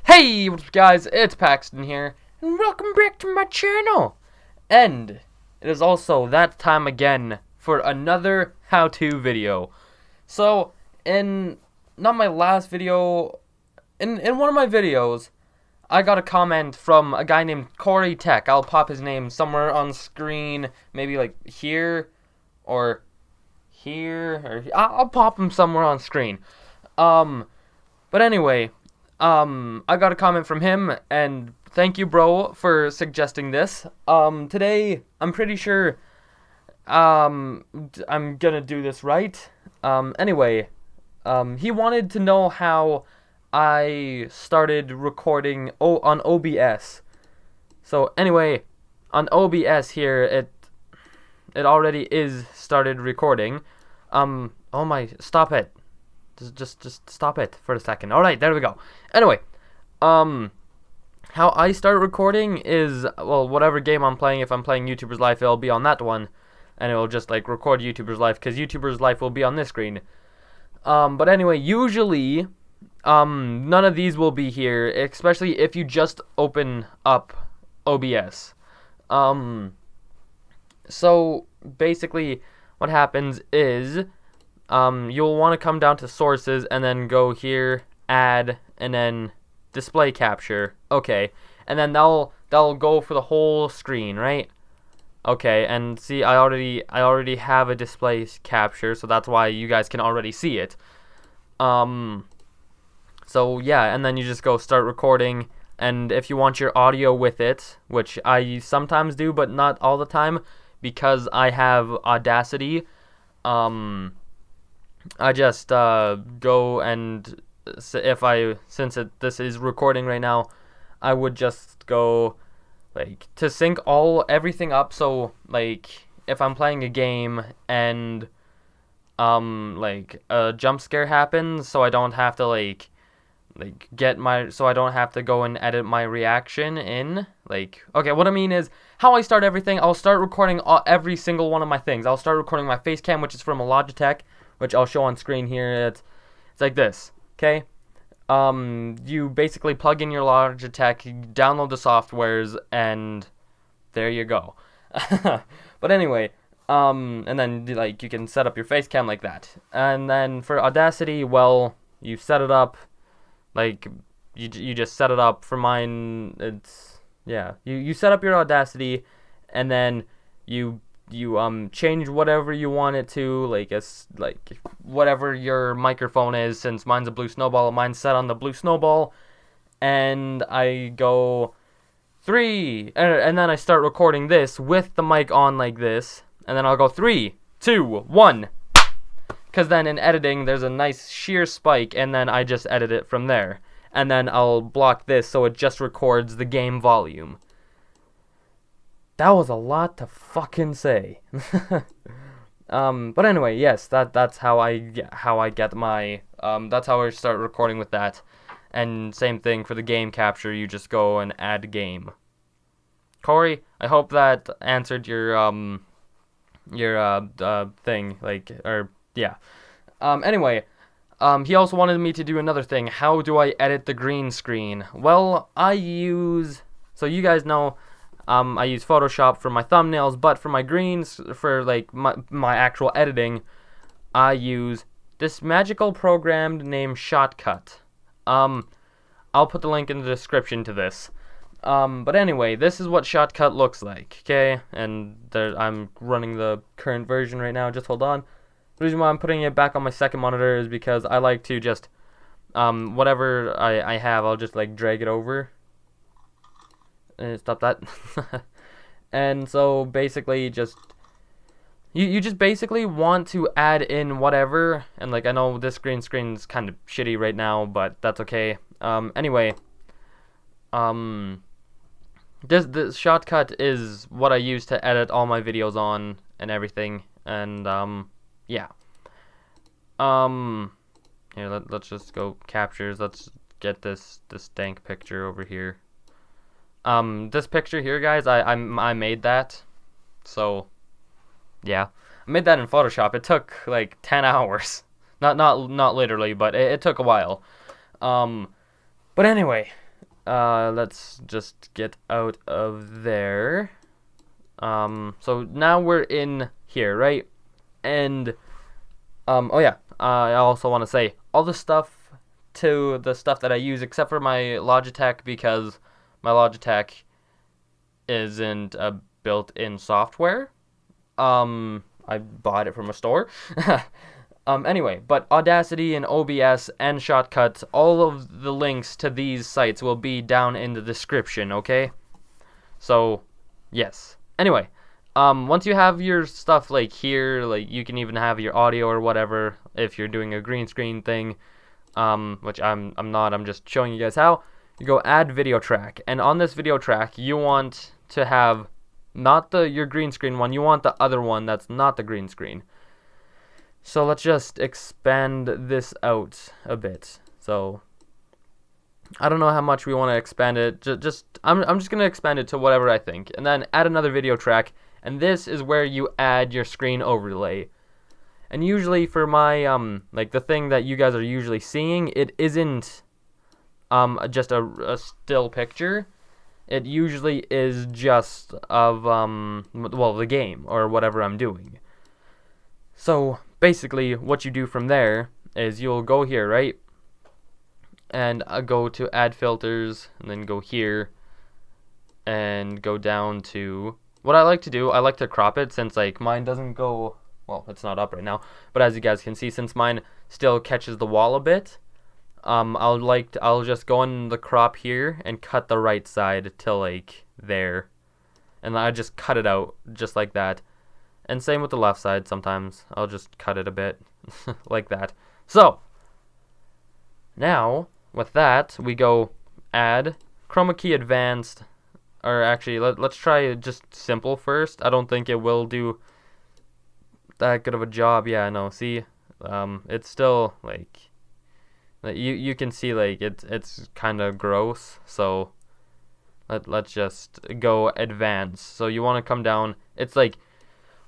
Hey, what's up guys, it's Paxton here, and welcome back to my channel. And it is also that time again for another how-to video. So, in not my last video, in one of my videos, I got a comment from a guy named Corey Tech. I'll pop his name somewhere on screen, maybe like here, or here, or I'll pop him somewhere on screen. But anyway, I got a comment from him, and thank you, bro, for suggesting this. Today, I'm pretty sure, I'm gonna do this right. Anyway, he wanted to know how I started recording on OBS. So, anyway, on OBS here, it already is started recording. Oh my, stop it. Just stop it for a second. Alright, there we go. Anyway, how I start recording is, well, whatever game I'm playing. If I'm playing YouTuber's Life, it'll be on that one. And it'll just, like, record YouTuber's Life, because YouTuber's Life will be on this screen. But anyway, usually, none of these will be here, especially if you just open up OBS. So, basically, what happens is, you'll want to come down to sources and then go here, add, and then display capture. Okay, and then that'll go for the whole screen, right? Okay, and see, I already have a display capture, so that's why you guys can already see it. So yeah, and then you just go start recording, and if you want your audio with it, which I sometimes do, but not all the time, because I have Audacity, I just go and since this is recording right now, I would just go like to sync everything up. So like if I'm playing a game and like a jump scare happens, so I don't have to so I don't have to go and edit my reaction in. Like, okay, what I mean is how I start everything. I'll start recording every single one of my things. I'll start recording my face cam, which is from a Logitech, which I'll show on screen here. It's like this, okay? You basically plug in your Logitech, you download the softwares, and there you go. But anyway, and then like you can set up your face cam like that. And then for Audacity, well, you set it up, like you just set it up. For mine, it's you set up your Audacity, and then you change whatever you want it to, like whatever your microphone is. Since mine's a blue snowball, mine's set on the blue snowball, and I go 3, and then I start recording this with the mic on like this, and then I'll go 3, 2, 1, because then in editing there's a nice sheer spike, and then I just edit it from there, and then I'll block this so it just records the game volume. That was a lot to fucking say. But anyway, yes, that's how I get my that's how I start recording with that. And same thing for the game capture, you just go and add game. Corey, I hope that answered your thing, anyway, he also wanted me to do another thing. How do I edit the green screen? Well, so you guys know, I use Photoshop for my thumbnails, but for my greens, for like my actual editing, I use this magical program named Shotcut. I'll put the link in the description to this. But anyway, this is what Shotcut looks like, okay? And I'm running the current version right now. Just hold on. The reason why I'm putting it back on my second monitor is because I like to just, whatever I have, I'll just like drag it over. Stop that. And so basically you just basically want to add in whatever, and like I know this green screen's kind of shitty right now, but that's okay. Anyway, this Shotcut is what I use to edit all my videos on and everything, and yeah. Here, let's just go captures. Let's get this dank picture over here. This picture here, guys, I made that, so yeah, I made that in Photoshop. It took like 10 hours, not literally, but it took a while. But anyway, let's just get out of there. So now we're in here, right? And oh yeah, I also want to say all the stuff that I use, except for my Logitech, because my Logitech isn't a built-in software. I bought it from a store. Anyway, but Audacity and OBS and Shotcut, all of the links to these sites will be down in the description, okay? So, yes. Anyway, once you have your stuff like here, like you can even have your audio or whatever if you're doing a green screen thing, which I'm not. I'm just showing you guys how. You go add video track, and on this video track, you want to have not your green screen one. You want the other one that's not the green screen. So let's just expand this out a bit. So I don't know how much we want to expand it. I'm just gonna expand it to whatever I think, and then add another video track. And this is where you add your screen overlay. And usually for my like the thing that you guys are usually seeing, it isn't just a still picture. It usually is just of well, the game or whatever I'm doing. So basically what you do from there is you'll go here, right? And go to add filters, and then go here and go down to what I like to do. I like to crop it, since like mine doesn't go, well, it's not up right now, but as you guys can see, since mine still catches the wall a bit, I'll just go in the crop here and cut the right side to like there, and I just cut it out just like that. And same with the left side. Sometimes I'll just cut it a bit like that. So now with that, we go add chroma key advanced, or actually let's try just simple first. I don't think it will do that good of a job. Yeah, no, see, it's still like you can see like it's kind of gross. So let's just go advanced. So you want to come down. It's like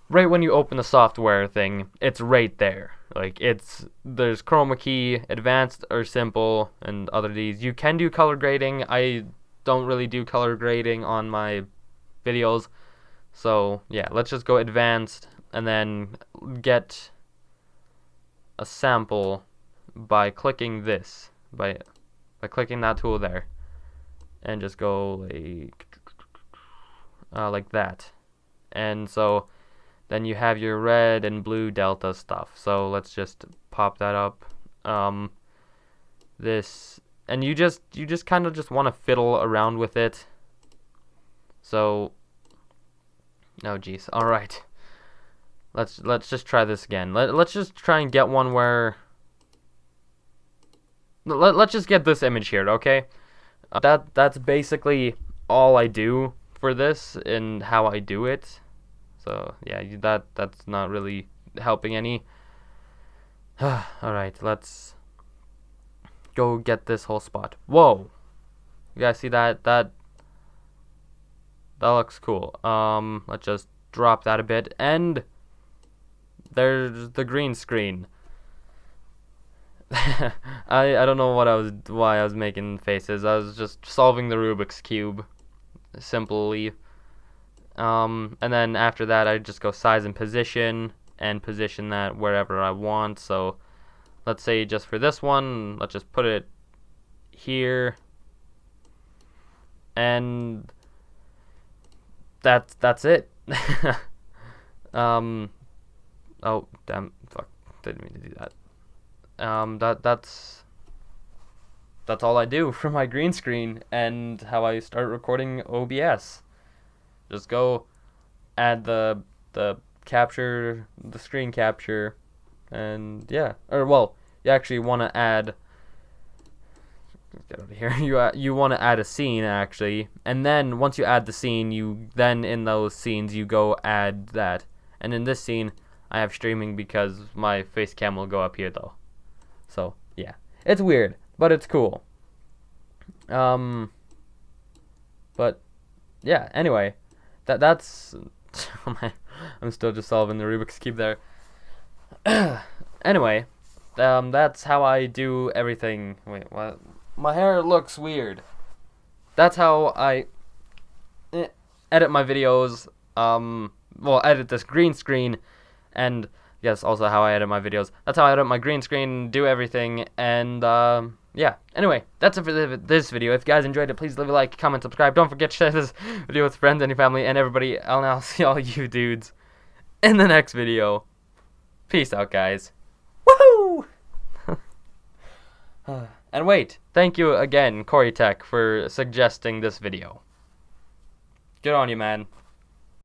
right when you open the software thing, it's right there. Like there's chroma key, advanced or simple, and other these. You can do color grading. I don't really do color grading on my videos. So yeah, let's just go advanced and then get a sample by clicking this, by clicking that tool there, and just go like that. And so then you have your red and blue delta stuff. So let's just pop that up. This, and you just kind of just want to fiddle around with it. So, oh geez, all right. Let's just try this again. Let's just try and get one where. Let's just get this image here, okay? That's basically all I do for this and how I do it. So yeah, that's not really helping any. All right, let's go get this whole spot. Whoa, you guys see that? That looks cool. Let's just drop that a bit, and there's the green screen. I don't know why I was making faces. I was just solving the Rubik's Cube simply. And then after that, I just go size and position that wherever I want. So let's say just for this one, let's just put it here, and that's it. Oh damn, fuck, didn't mean to do that. That's all I do for my green screen and how I start recording OBS. Just go add the capture, the screen capture, and yeah. Or well, you actually want to add. Get out of here. You want to add a scene actually, and then once you add the scene, in those scenes you go add that. And in this scene, I have streaming because my face cam will go up here though. So yeah, it's weird, but it's cool. But yeah. Anyway. That's I'm still just solving the Rubik's Cube there. Anyway, that's how I do everything. Wait, what? My hair looks weird. that's how I edit my videos. Well, edit this green screen, and yes, also how I edit my videos. That's how I edit my green screen, do everything, and yeah. Anyway, that's it for this video. If you guys enjoyed it, please leave a like, comment, subscribe. Don't forget to share this video with friends and your family and everybody. And I'll see all you dudes in the next video. Peace out, guys. Woohoo! And wait, thank you again, Corey Tech, for suggesting this video. Good on you, man.